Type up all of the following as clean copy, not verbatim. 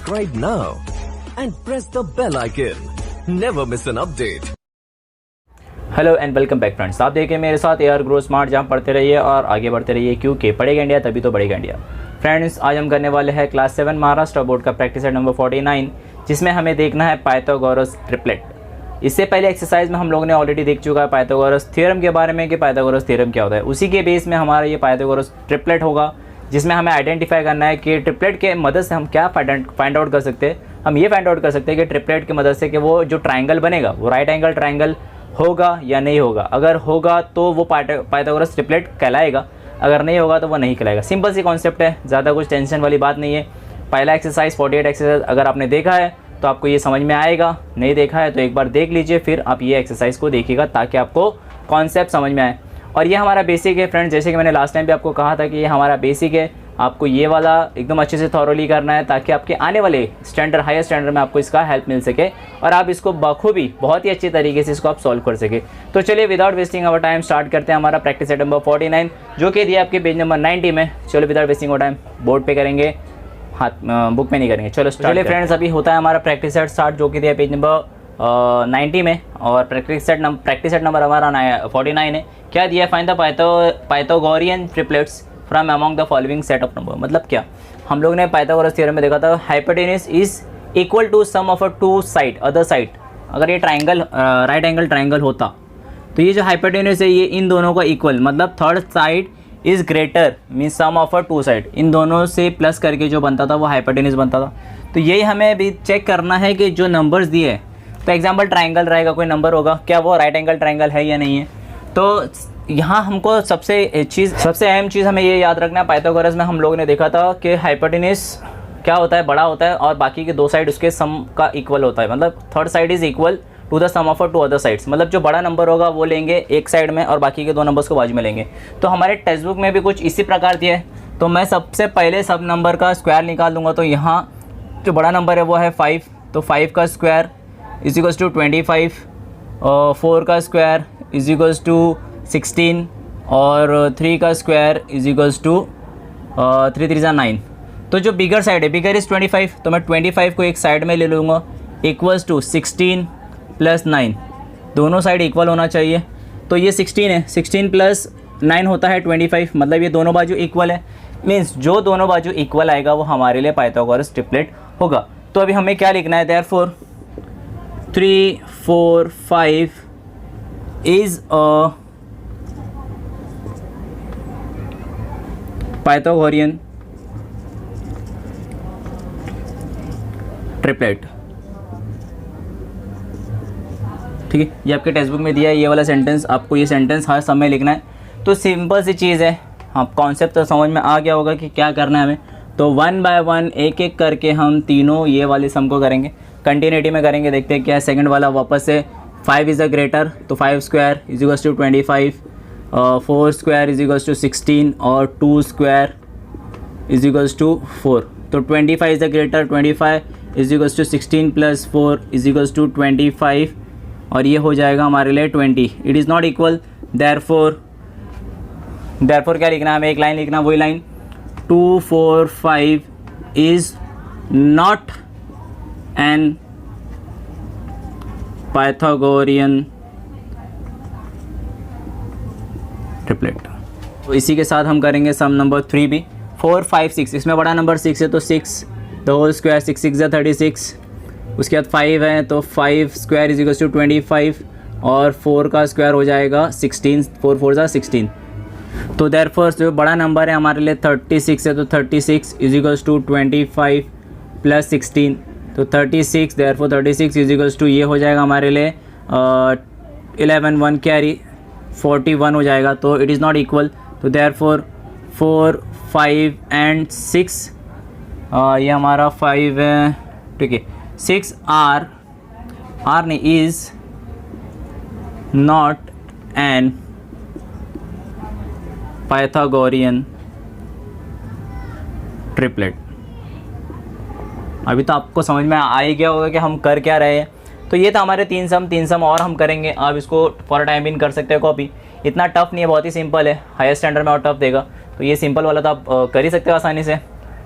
subscribe now and press the bell icon. Never miss an update. Hello and welcome back friends. आप देखिए मेरे साथ AR grow smart, जहाँ पढ़ते रहिए और आगे बढ़ते रहिए, क्योंकि पढ़ेगा इंडिया तभी तो बढ़ेगा इंडिया। फ्रेंड्स, आज हम करने वाले हैं क्लास 7 महाराष्ट्र बोर्ड का प्रैक्टिस सेट नंबर 49, जिसमें हमें देखना है पाइथागोरस ट्रिपलेट। इससे पहले एक्सरसाइज में हम लोगों ने ऑलरेडी देख चुका है पाइथागोरस थ्योरम के बारे में कि पाइथागोरस थ्योरम क्या होता है। उसी के बेस में हमारा ये पाइथागोरस ट्रिपलेट होगा, जिसमें हमें आइडेंटिफाई करना है कि ट्रिपलेट के मदद से हम क्या फाइंड आउट कर सकते हैं। हम ये फाइंड आउट कर सकते हैं कि ट्रिपलेट की मदद से कि वो जो ट्राइंगल बनेगा वो राइट एंगल ट्राइंगल होगा या नहीं होगा। अगर होगा तो वो पाइथागोरस ट्रिपलेट कहलाएगा, अगर नहीं होगा तो वो नहीं कहलाएगा। सिंपल सी कॉन्सेप्ट है, ज़्यादा कुछ टेंशन वाली बात नहीं है। पहला एक्सरसाइज 48 एक्सरसाइज अगर आपने देखा है तो आपको ये समझ में आएगा, नहीं देखा है तो एक बार देख लीजिए, फिर आप ये एक्सरसाइज को देखिएगा ताकि आपको कॉन्सेप्ट समझ में आए। और ये हमारा बेसिक है फ्रेंड्स, जैसे कि मैंने लास्ट टाइम भी आपको कहा था कि ये हमारा बेसिक है। आपको ये वाला एकदम अच्छे से थॉरोली करना है ताकि आपके आने वाले स्टैंडर्ड हायर स्टैंडर्ड में आपको इसका हेल्प मिल सके और आप इसको बखूबी बहुत ही अच्छी तरीके से इसको आप सॉल्व कर सके। तो चलिए without wasting our time start करते हैं हमारा प्रैक्टिस सेट नंबर 49, जो कि दिया आपके पेज नंबर 90 में। चलो without wasting our time board पे करेंगे, हाथ बुक में नहीं करेंगे। चलो चलिए फ्रेंड्स, अभी होता है हमारा प्रैक्टिस सेट स्टार्ट, जो कि दिया पेज नंबर 90 में, और प्रैक्टिस सेट नंबर हमारा 49 है। क्या दिया? Find the Pythagorean triplets from among the following set of number. मतलब क्या, हम लोग ने पाइथागोरस थ्योरम में देखा था hypotenuse is equal to sum of a two side other side. अगर ये ट्राइंगल राइट एंगल ट्राइंगल होता तो ये जो हाइपोटेन्यूज है ये इन दोनों का इक्वल, मतलब third side is greater mean sum of a two side. इन दोनों से प्लस करके जो बनता था वो हाइपोटेन्यूज बनता था। तो यही हमें अभी चेक करना है कि जो नंबर्स दिए हैं, तो एग्जाम्पल ट्राइंगल रहेगा, कोई नंबर होगा, क्या वो राइट एंगल ट्राइंगल है या नहीं है। तो यहाँ हमको सबसे अहम चीज़ हमें ये याद रखना है। पाइथागोरस में हम लोगों ने देखा था कि हाइपोटेन्यूज क्या होता है, बड़ा होता है और बाकी के दो साइड उसके सम का इक्वल होता है। मतलब third side is equal to the sum of two other sides. मतलब जो बड़ा नंबर होगा वो लेंगे एक साइड में और बाकी के दो नंबर्स को बाजू में लेंगे। तो हमारे टेक्स्ट बुक में भी कुछ इसी प्रकार दिया है। तो मैं सबसे पहले सब नंबर का स्क्वायर निकाल दूंगा। तो यहाँ जो बड़ा नंबर है वो है 5, तो 5 का स्क्वायर इज इक्वल्स टू 25, 4 का स्क्वायर इज इक्वल्स टू 16 और 3 का स्क्वायर इज इक्वल्स टू 3 3 9। तो जो बिगर साइड है, बिगर इज़ 25, तो मैं 25 को एक साइड में ले लूँगा, इक्वल्स टू 16 प्लस 9, दोनों साइड इक्वल होना चाहिए। तो ये 16 है, 16 प्लस 9 होता है 25, मतलब ये दोनों बाजू इक्वल है। मीन्स जो दोनों बाजू इक्वल आएगा वो हमारे लिए पाइथागोरस ट्रिपलेट होगा। तो अभी हमें क्या लिखना है, therefore 3 4 5 is a Pythagorean triplet. ठीक है, ये आपके टेक्स्ट बुक में दिया है ये वाला सेंटेंस, आपको ये सेंटेंस हर समय लिखना है। तो सिंपल सी चीज़ है, हाँ कॉन्सेप्ट तो समझ में आ गया होगा कि क्या करना है हमें। तो 1 बाय 1 एक एक करके हम तीनों ये वाले सम को करेंगे, कंटिन्यूटी में करेंगे। देखते हैं क्या है। सेकंड वाला वापस से 5 इज़ अ ग्रेटर, तो 5 square is equals to 25, 4 square is equals to 16 और 2 स्क्वायर इज इक्वल्स टू 4। तो 25 is a greater, 25 is equals to 16 plus 4 is equals to 25, और ये हो जाएगा हमारे लिए 20। It is not equal, therefore क्या लिखना है हमें, एक लाइन लिखना, वही line 2 4 5 is not an Pythagorean triplet. तो इसी के साथ हम करेंगे सम नंबर 3 भी, 4 5 6। इसमें बड़ा नंबर 6 है तो 6 द होल स्क्वायर, 6 6 या 36। उसके बाद 5 है तो 5 स्क्वायर इज इक्वल्स टू 25 और 4 का स्क्वायर हो जाएगा 16, 4 4 जा 16। तो देयरफॉर जो बड़ा नंबर है हमारे लिए 36 है, तो 36 इज इक्वल्स टू 25 प्लस 16, तो 36, देयरफॉर 36 इज इक्वल्स टू ये हो जाएगा हमारे लिए 11 1 कैरी 41 हो जाएगा। तो इट इज़ नॉट इक्वल, तो देयरफॉर 4 5 एंड 6, ये हमारा 5 है, ठीक है, 6 आर ने is not an Pythagorean triplet. अभी तो आपको समझ में आ ही गया होगा कि हम कर क्या रहे हैं। तो ये था हमारे तीन सम और हम करेंगे। आप इसको फॉर टाइम बिन कर सकते हो कॉपी, इतना टफ नहीं है, बहुत ही सिंपल है। हायर स्टैंडर्ड में और टफ देगा, तो ये सिंपल वाला तो आप कर ही सकते हो आसानी से।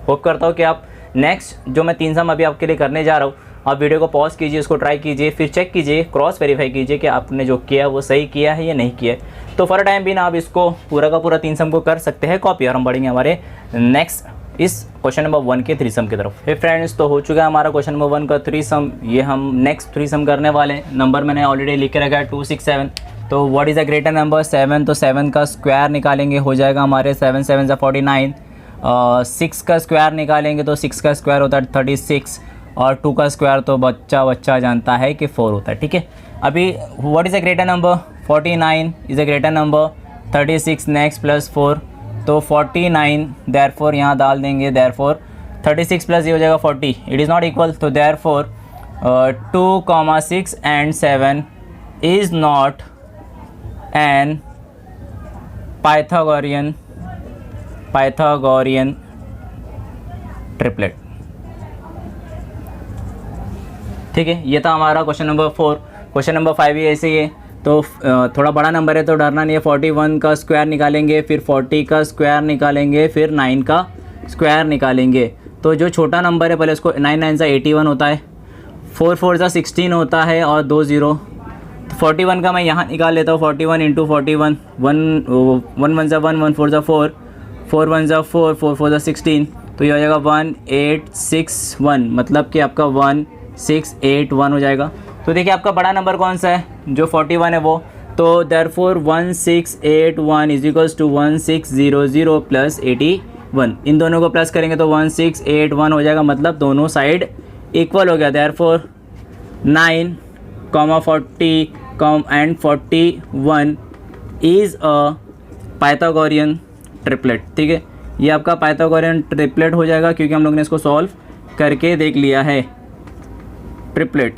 होप करता हूँ कि आप नेक्स्ट जो मैं 3 सम अभी आपके लिए करने जा रहा हूँ, आप वीडियो को पॉज कीजिए, उसको ट्राई कीजिए, फिर चेक कीजिए, क्रॉस वेरीफाई कीजिए कि आपने जो किया वो सही किया है या नहीं किया है। तो फॉर टाइम भी ना आप इसको पूरा का पूरा 3 सम को कर सकते हैं कॉपी, और हम बढ़ेंगे हमारे नेक्स्ट इस क्वेश्चन नंबर 1 के 3 सम की तरफ। हे फ्रेंड्स, तो हो चुका है हमारा क्वेश्चन नंबर 1 का 3 सम। ये हम नेक्स्ट 3 सम करने वाले हैं। नंबर मैंने ऑलरेडी लिख के रखा है 2 6 7। तो what is a greater number 7, तो 7 का स्क्वायर निकालेंगे, हो जाएगा हमारे 7 7 ज़ा 49। 6 का स्क्वायर निकालेंगे तो 6 का स्क्वायर होता है 36, और 2 का स्क्वायर तो बच्चा जानता है कि 4 होता है। ठीक है, अभी what is a greater number 49 is a greater number 36 next plus 4, तो 49 देयरफॉर यहाँ डाल देंगे, देयरफॉर 36 प्लस ये हो जाएगा 40, इट इज़ नॉट इक्वल। तो therefore 2, 6 and 7 is not an Pythagorean triplet. ठीक है, ये था हमारा क्वेश्चन नंबर 4। क्वेश्चन नंबर 5 भी ऐसे ही है, तो थोड़ा बड़ा नंबर है तो डरना नहीं है। 41 का स्क्वायर निकालेंगे, फिर 40 का स्क्वायर निकालेंगे, फिर 9 का स्क्वायर निकालेंगे। तो जो छोटा नंबर है पहले उसको 9 9 सा 81 होता है, 4 4 सा 16 होता है, और 2 0। तो 41 का मैं यहाँ निकाल लेता हूँ, 41 इंटू 41, 1 1 सा 1, 1 4 सा 4, 4 1 सा 4, 4 4 सा 16, तो ये हो जाएगा 1861, मतलब कि आपका 1681 हो जाएगा। तो देखिए आपका बड़ा नंबर कौन सा है, जो 41 है वो, तो therefore 1681 is equals to 1600 plus 81। इन दोनों को प्लस करेंगे तो 1681 हो जाएगा, मतलब दोनों साइड इक्वल हो गया। Therefore 9, 40 and 41 is a Pythagorean triplet. ठीक है, ये आपका पाइथागोरियन ट्रिपलेट हो जाएगा, क्योंकि हम लोग ने इसको सॉल्व करके देख लिया है। ट्रिपलेट,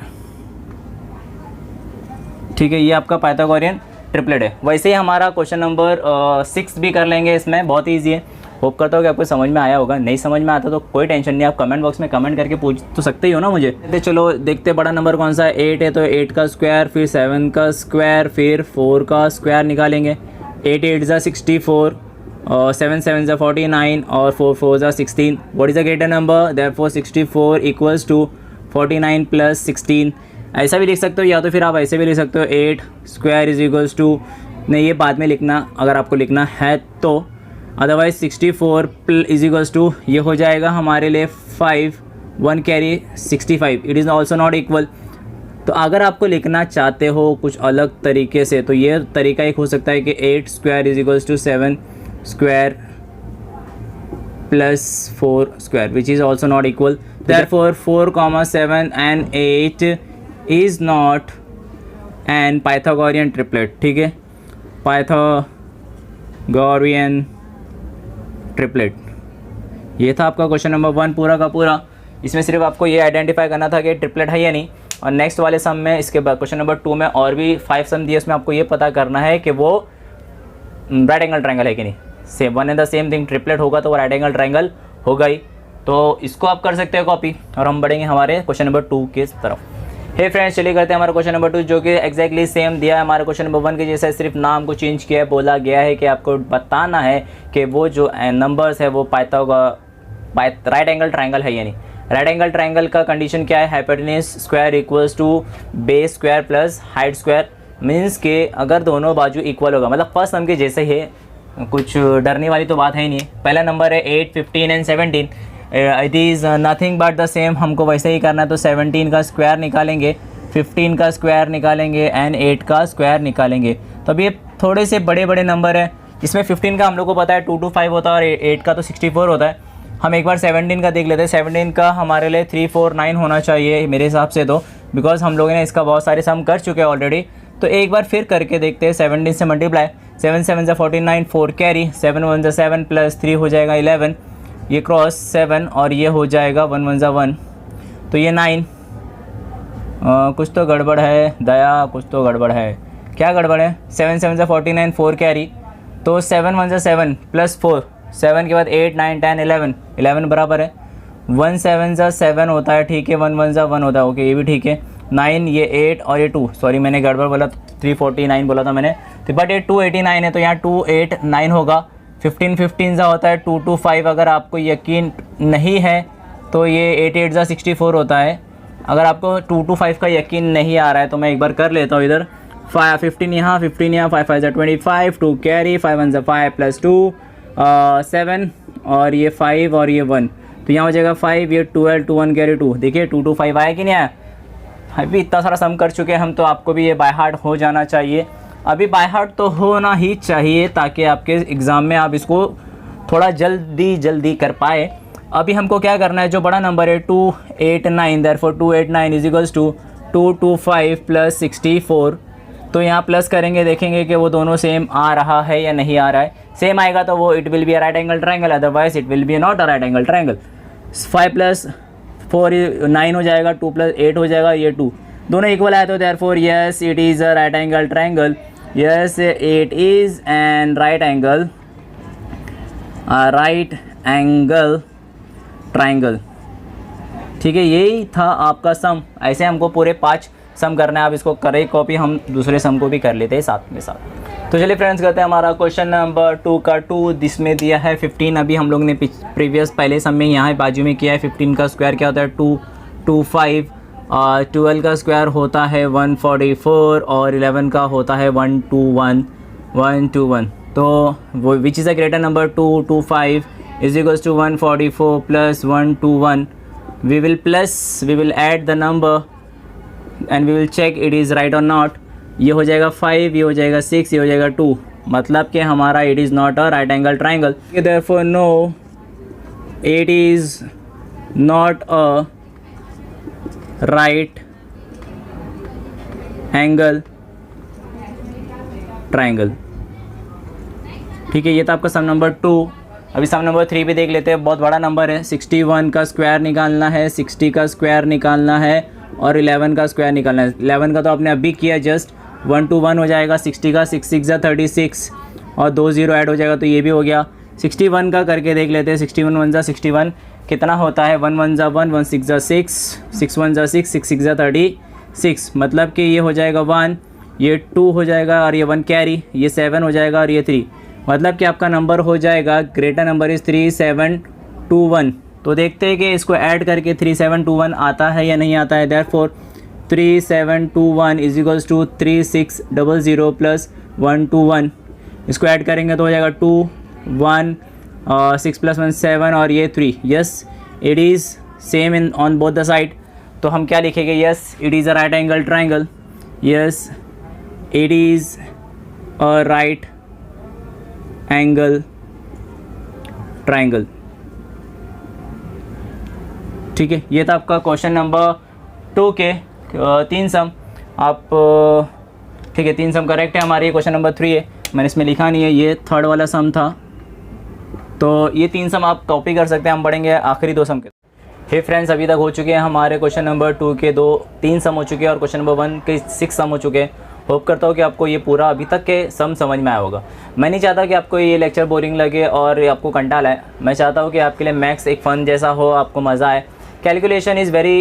ठीक है, ये आपका पाइथागोरियन ट्रिपलेट है। वैसे ही हमारा क्वेश्चन नंबर 6 भी कर लेंगे, इसमें बहुत इजी है। होप करता हूँ कि आपको समझ में आया होगा। नहीं समझ में आता तो कोई टेंशन नहीं, आप कमेंट बॉक्स में कमेंट करके पूछ तो सकते ही हो ना मुझे। तो चलो देखते बड़ा नंबर कौन सा है। 8 है, तो 8 का स्क्वायर, फिर 7 का स्क्वायर, फिर 4 का स्क्वायर निकालेंगे। 8 8 ज़ा 64, 7 7 ज़ा 49, और 4 4 ज़ा 16। What is the greater number, therefore 64 equals to 49 plus 16। ऐसा भी लिख सकते हो, या तो फिर आप ऐसे भी लिख सकते हो, 8 स्क्वायर इज इक्वल्स टू, नहीं ये बाद में लिखना अगर आपको लिखना है तो, अदरवाइज 64 इज इक्वल्स टू ये हो जाएगा हमारे लिए 5, 1 carry 65, it is also not equal. तो अगर आपको लिखना चाहते हो कुछ अलग तरीके से, तो ये तरीका एक हो सकता है कि 8 square is equals to 7 square plus 4 square, which is also not equal. Therefore 4, 7 and 8 is not an Pythagorean triplet. ठीक है, पाइथागोरियन ट्रिपलेट, ये था आपका क्वेश्चन नंबर 1 पूरा का पूरा। इसमें सिर्फ आपको ये आइडेंटिफाई करना था कि ट्रिपलेट है या नहीं। और नेक्स्ट वाले सम में, इसके बाद क्वेश्चन नंबर 2 में और भी 5 सम दिए, उसमें आपको ये पता करना है कि वो राइट एंगल ट्रायंगल है कि नहीं। Same one and the same thing, triplet होगा तो वो राइट एंगल ट्रायंगल होगा ही। तो इसको आप कर सकते हो कॉपी, और हम बढ़ेंगे हमारे क्वेश्चन नंबर 2 की तरफ। हे फ्रेंड्स, चलिए करते हैं हमारा क्वेश्चन नंबर 2, जो कि एक्जैक्टली सेम दिया है हमारे क्वेश्चन नंबर 1 के जैसा, सिर्फ नाम को चेंज किया है। बोला गया है कि आपको बताना है कि वो जो नंबर्स है वो राइट एंगल ट्रायंगल है या नहीं। राइट एंगल ट्रायंगल का कंडीशन क्या है, hypotenuse square equals to base square plus height square, means के अगर दोनों बाजू इक्वल होगा, मतलब फर्स्ट नंबर के जैसे ही है, कुछ डरने वाली तो बात है ही नहीं है। पहला नंबर है 8, 15 and 17, it is nothing but the same, हमको वैसे ही करना है। तो 17 का स्क्वायर निकालेंगे, 15 का स्क्वायर निकालेंगे एंड 8 का स्क्वायर निकालेंगे। तो अब ये थोड़े से बड़े बड़े नंबर हैं, इसमें 15 का हम लोग को पता है 2 to 5 होता है, और 8 का तो 64 होता है। हम एक बार 17 का देख लेते हैं। 17 का हमारे लिए 349 होना चाहिए मेरे हिसाब से, तो बिकॉज हम लोगों ने इसका बहुत सारे सम कर चुके हैं ऑलरेडी। तो एक बार फिर करके देखते हैं। 17 से मल्टीप्लाई, 7 7 ज़ा 49, 4 कैरी, 7 1 ज़ा 7 प्लस 3 हो जाएगा 11, ये क्रॉस 7 और ये हो जाएगा 1 1 ज़ा 1, तो ये 9। कुछ तो गड़बड़ है दया, कुछ तो गड़बड़ है। क्या गड़बड़ है? 7 7 ज़ा 49, 4 कैरी, तो 7 1 ज़ा 7 प्लस 4, 7 के बाद 8 9 10 11, 11 बराबर है 1 7 ज़ा 7 होता है, ठीक है। 1 1 ज़ा 1 होता है, ओके ये भी ठीक है। 9, ये 8 और ये 2, सॉरी मैंने गड़बड़ बोला, 349 बोला था मैंने, तो बट ये 289 है, तो यहाँ 289 होगा। 15 15 ज़ा होता है 2 2 5। अगर आपको यकीन नहीं है तो ये 8 8 जा 64 होता है। अगर आपको 2 to 5 का यकीन नहीं आ रहा है तो मैं एक बार कर लेता हूँ इधर। 15 यहाँ 5 5 जा 25, 2 कैरी, 5 1 जा 5 प्लस 2 7 और ये 5 और ये 1, तो यहाँ हो जाएगा 5, ये 12, 2 1 कैरी 2। देखिए 2 to 5 आया कि नहीं आया। अभी इतना सारा सम कर चुके हैं हम, तो आपको भी ये बाय हार्ट हो जाना चाहिए। अभी बाय हार्ट तो होना ही चाहिए ताकि आपके एग्ज़ाम में आप इसको थोड़ा जल्दी कर पाए। अभी हमको क्या करना है, जो बड़ा नंबर है 2 8 9, therefore 2 8 9 is equals to 2 2 5 plus 64। तो यहाँ प्लस करेंगे, देखेंगे कि वो दोनों सेम आ रहा है या नहीं आ रहा है। सेम आएगा तो वो it will be a right angle triangle, otherwise it will be not a right angle triangle. 5 plus 4 9 हो जाएगा, 2 प्लस 8 हो जाएगा, ये 2 दोनों इक्वल आए तो therefore yes it is a right angle triangle. Yes it is an right angle triangle. ठीक है, यही था आपका सम। ऐसे हमको पूरे 5 सम करना है। आप इसको करें कॉपी, हम दूसरे सम को भी कर लेते हैं साथ में साथ। तो चलिए फ्रेंड्स, करते हैं हमारा क्वेश्चन नंबर 2 का 2, जिसमें दिया है 15। अभी हम लोग ने प्रीवियस पहले सम में यहाँ बाजू में किया है। 15 का स्क्वायर क्या होता है 2 2 5, 12 का स्क्वायर होता है 144 और 11 का होता है 121। तो वो which is a greater number 2 2 5 is equals to 144 plus 121। we will add the number and we will check it is right or not। ये हो जाएगा 5, ये हो जाएगा 6, ये हो जाएगा 2, मतलब कि हमारा it is not a right angle triangle। therefore no, it is not a right angle triangle। ठीक है, ये था आपका सम नंबर 2। अभी सम नंबर 3 भी देख लेते हैं। बहुत बड़ा नंबर है, 61 का स्क्वायर निकालना है, 60 का स्क्वायर निकालना है और 11 का स्क्वायर निकालना है। 11 का तो आपने अभी किया, जस्ट 1 to 1 हो जाएगा। 60 का 6 6 जा 36 और 2 0 ऐड हो जाएगा, तो ये भी हो गया। 61 का करके देख लेते हैं। 61 1 जा 61 कितना होता है, 1 1 जा 1, 1 6 जा 6, 6 1 जा 6, 6 6 जा 36, मतलब कि ये हो जाएगा 1, ये 2 हो जाएगा और ये 1 कैरी, ये 7 हो जाएगा और ये 3, मतलब कि आपका नंबर हो जाएगा ग्रेटर नंबर इज़ 3721। तो देखते हैं कि इसको ऐड करके 3721 आता है या नहीं आता है। Therefore 3721 is equals to 3600 plus 121। इसको ऐड करेंगे तो हो जाएगा 2 1 6 प्लस 1 7 और ये 3। Yes it is same in on both the side. तो हम क्या लिखेंगे, yes it is a right angle triangle. Yes it is a right angle triangle. ठीक है, ये था आपका क्वेश्चन नंबर 2 के 3 सम। आप ठीक है, 3 सम करेक्ट है हमारे। क्वेश्चन नंबर 3 है, मैंने इसमें लिखा नहीं है, ये 3rd वाला सम था। तो ये 3 सम आप कॉपी कर सकते हैं। हम पढ़ेंगे आखिरी 2 सम के। हे फ्रेंड्स, अभी तक हो चुके हैं हमारे क्वेश्चन नंबर 2 के 3 सम हो चुके हैं और क्वेश्चन नंबर 1 के 6 सम हो चुके हैं। होप करता हूँ कि आपको ये पूरा अभी तक के सम समझ में आया होगा। मैं नहीं चाहता कि आपको ये लेक्चर बोरिंग लगे और आपको कंटाल आए। मैं चाहता हूँ कि आपके लिए मैथ्स एक फ़न जैसा हो, आपको मज़ा आए। Calculation is very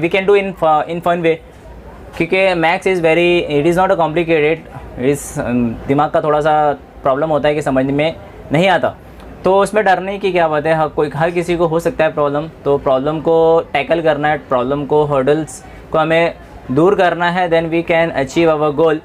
we can do in fun way, क्योंकि maths is very it is not a complicated. इस दिमाग का थोड़ा सा प्रॉब्लम होता है कि समझने में नहीं आता, तो उसमें डरने की क्या बात है। हर किसी को हो सकता है प्रॉब्लम। तो प्रॉब्लम को टैकल करना है, प्रॉब्लम को हर्डल्स को हमें दूर करना है, then we can achieve our goal.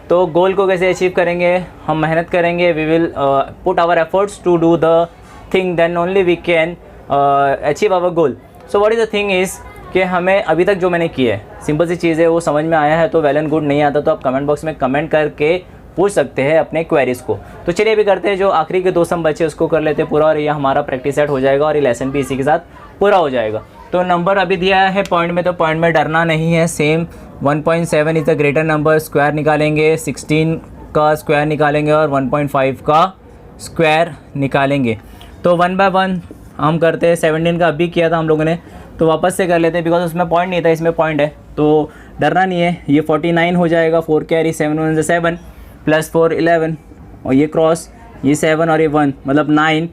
तो गोल को कैसे अचीव करेंगे, हम मेहनत करेंगे, we will put our efforts to do the thing, then only we can achieve our goal. So what is the thing is कि हमें अभी तक जो मैंने किया है, सिंपल सी चीज़ है, वो समझ में आया है तो वेल एंड गुड, नहीं आता तो आप कमेंट बॉक्स में कमेंट करके पूछ सकते हैं अपने क्वेरीज़ को। तो चलिए अभी करते हैं, जो आखिरी के 2 सम बचे उसको कर लेते हैं पूरा, और ये हमारा प्रैक्टिस सेट हो जाएगा और ये लेसन भी इसी के साथ पूरा हो जाएगा। तो नंबर अभी दिया है पॉइंट में, तो पॉइंट में डरना नहीं है। Same 1.7 is the greater number, square निकालेंगे, 16 का स्क्वायर निकालेंगे और 1.5 का स्क्वायर निकालेंगे। तो 1 बाय 1 हम करते हैं। 17 का अभी किया था हम लोगों ने, तो वापस से कर लेते हैं, बिकॉज उसमें पॉइंट नहीं था, इसमें पॉइंट है, तो डरना नहीं है। ये 49 हो जाएगा, 4 कैरी, 7 1 7 प्लस 4 11 और ये क्रॉस, ये 7 और ये 1, मतलब 9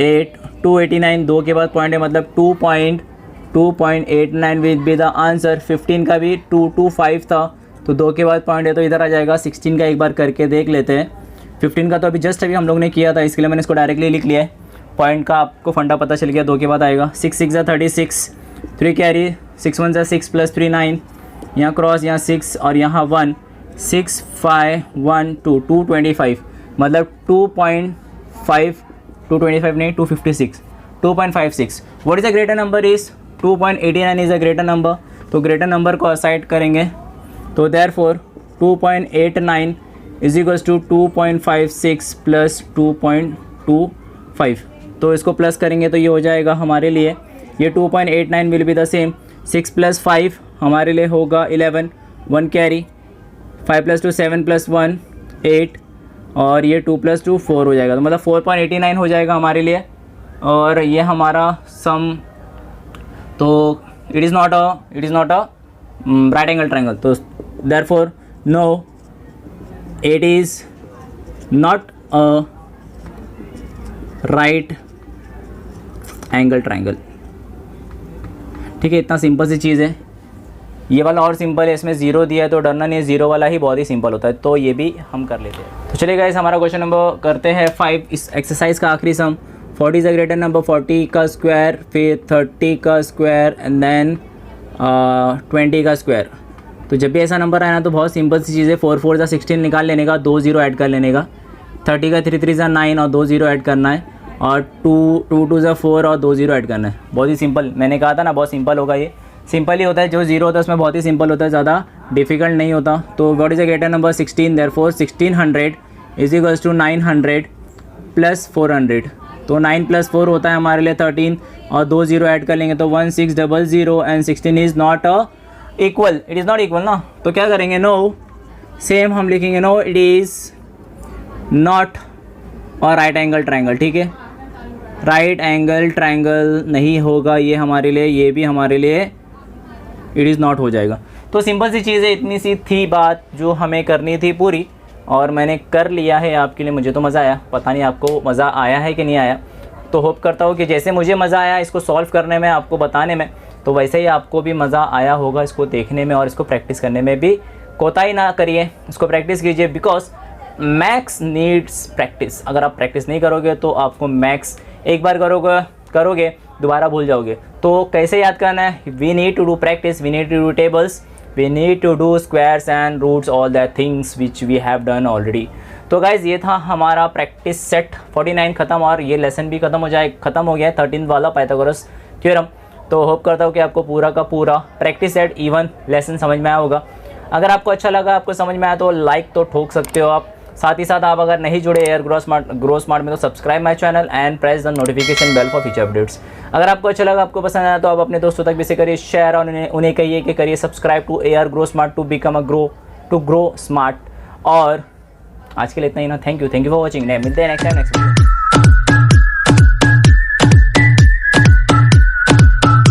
8 289, 2 के बाद पॉइंट है, मतलब 2.89 विल बी द आंसर। 15 का भी 225 था, तो 2 के बाद पॉइंट है, तो इधर आ जाएगा। 16 का एक बार करके देख लेते हैं। 15 का तो अभी जस्ट अभी हम लोग ने किया था, इसके लिए मैंने इसको डायरेक्टली लिख लिया है। पॉइंट का आपको फंडा पता चल गया, 2 के बाद आएगा 6 6 ज़ा 36, 3 कैरी, 6 1 ज़ा 6 प्लस 3 9, यहाँ क्रॉस, यहाँ 6 और यहाँ 1, 6 5 1 2 225, मतलब 2.5 225 नहीं 256 2.56। What is a greater number is 2.89 is a greater number. तो ग्रेटर नंबर को असाइड करेंगे तो therefore 2.89 is equals to 2.56 plus 2.25। तो इसको प्लस करेंगे तो ये हो जाएगा हमारे लिए, ये 2.89 will be the same, 6 plus 5 हमारे लिए होगा 11, 1 कैरी, 5 प्लस 2 7 प्लस 1 8 और ये 2 प्लस 2 4 हो जाएगा। तो मतलब 4.89 हो जाएगा हमारे लिए। और ये हमारा सम, तो it is not a right angle triangle, तो therefore no it is not a right angle triangle. ठीक है, इतना सिंपल सी चीज़ है। ये वाला और सिंपल है, इसमें ज़ीरो दिया है तो डरना नहीं है, ज़ीरो वाला ही बहुत ही सिंपल होता है, तो ये भी हम कर लेते हैं। तो चलिए गाइस, हमारा क्वेश्चन नंबर करते हैं 5, इस एक्सरसाइज का आखिरी सम। 40 इज़ अ ग्रेटर नंबर, 40 का स्क्वायर, फिर 30 का स्क्वायर एंड देन 20 का स्क्वायर। तो जब भी ऐसा नंबर आए ना तो बहुत सिंपल सी चीज़ है, 4 4 ज़ा 16 निकाल लेने का, 2 0 ऐड कर लेने का, 30 का 3 3 ज़ा 9 और 2 0 ऐड करना है, और 2 2 ज़ा 4 और 2 0 ऐड करना है। बहुत ही सिंपल, मैंने कहा था ना बहुत सिंपल होगा, ये सिंपल ही होता है, जो जीरो होता है उसमें बहुत ही सिंपल होता है, ज़्यादा डिफिकल्ट नहीं होता। तो what is a greater number 16, therefore 1600 is equals to 900 plus 400। तो 9 प्लस 4 होता है हमारे लिए 13 और 2 0 ऐड कर लेंगे तो 1600 and 16 is not equal, it is not equal ना। तो क्या करेंगे, नो, सेम हम लिखेंगे नो इट इज़ नॉट और राइट एंगल ट्रायंगल। ठीक है, राइट एंगल ट्रायंगल नहीं होगा ये हमारे लिए, ये भी हमारे लिए इट इज़ नॉट हो जाएगा। तो सिंपल सी चीज़ है, इतनी सी थी बात जो हमें करनी थी पूरी, और मैंने कर लिया है आपके लिए। मुझे तो मज़ा आया, पता नहीं आपको मज़ा आया है कि नहीं आया। तो होप करता हूँ कि जैसे मुझे मज़ा आया इसको सॉल्व करने में, आपको बताने में, तो वैसे ही आपको भी मज़ा आया होगा इसको देखने में और इसको प्रैक्टिस करने में भी। कोताही ना करिए, इसको प्रैक्टिस कीजिए, बिकॉज मैथ्स नीड्स प्रैक्टिस। अगर आप प्रैक्टिस नहीं करोगे तो आपको मैथ्स एक बार करोगे दोबारा भूल जाओगे। तो कैसे याद करना है, we need to do practice, we need to do tables, we need to do squares and roots, all that things which we have done already. तो गाइज़ ये था हमारा प्रैक्टिस सेट 49 ख़त्म, और ये लेसन भी ख़त्म हो गया है 13 वाला पाइथागोरस थ्योरम। तो होप करता हूँ कि आपको पूरा का पूरा प्रैक्टिस सेट इवन लेसन समझ में आया होगा। अगर आपको अच्छा लगा, आपको समझ में आया तो लाइक तो ठोक सकते हो आप। साथ ही साथ आप अगर नहीं जुड़े एयर ग्रो स्मार्ट में तो subscribe my channel and press the notification bell for future updates. अगर आपको अच्छा लगा, आपको पसंद आया तो आप अपने दोस्तों तक भी इसे करिए शेयर, और उन्हें कहिए कि करिए subscribe to our Grow Smart to become Grow Smart. और आज के लिए इतना ही ना, थैंक यू फॉर वॉचिंग। मिलते हैं नेक्स्ट टाइम नेक्स्ट वीडियो।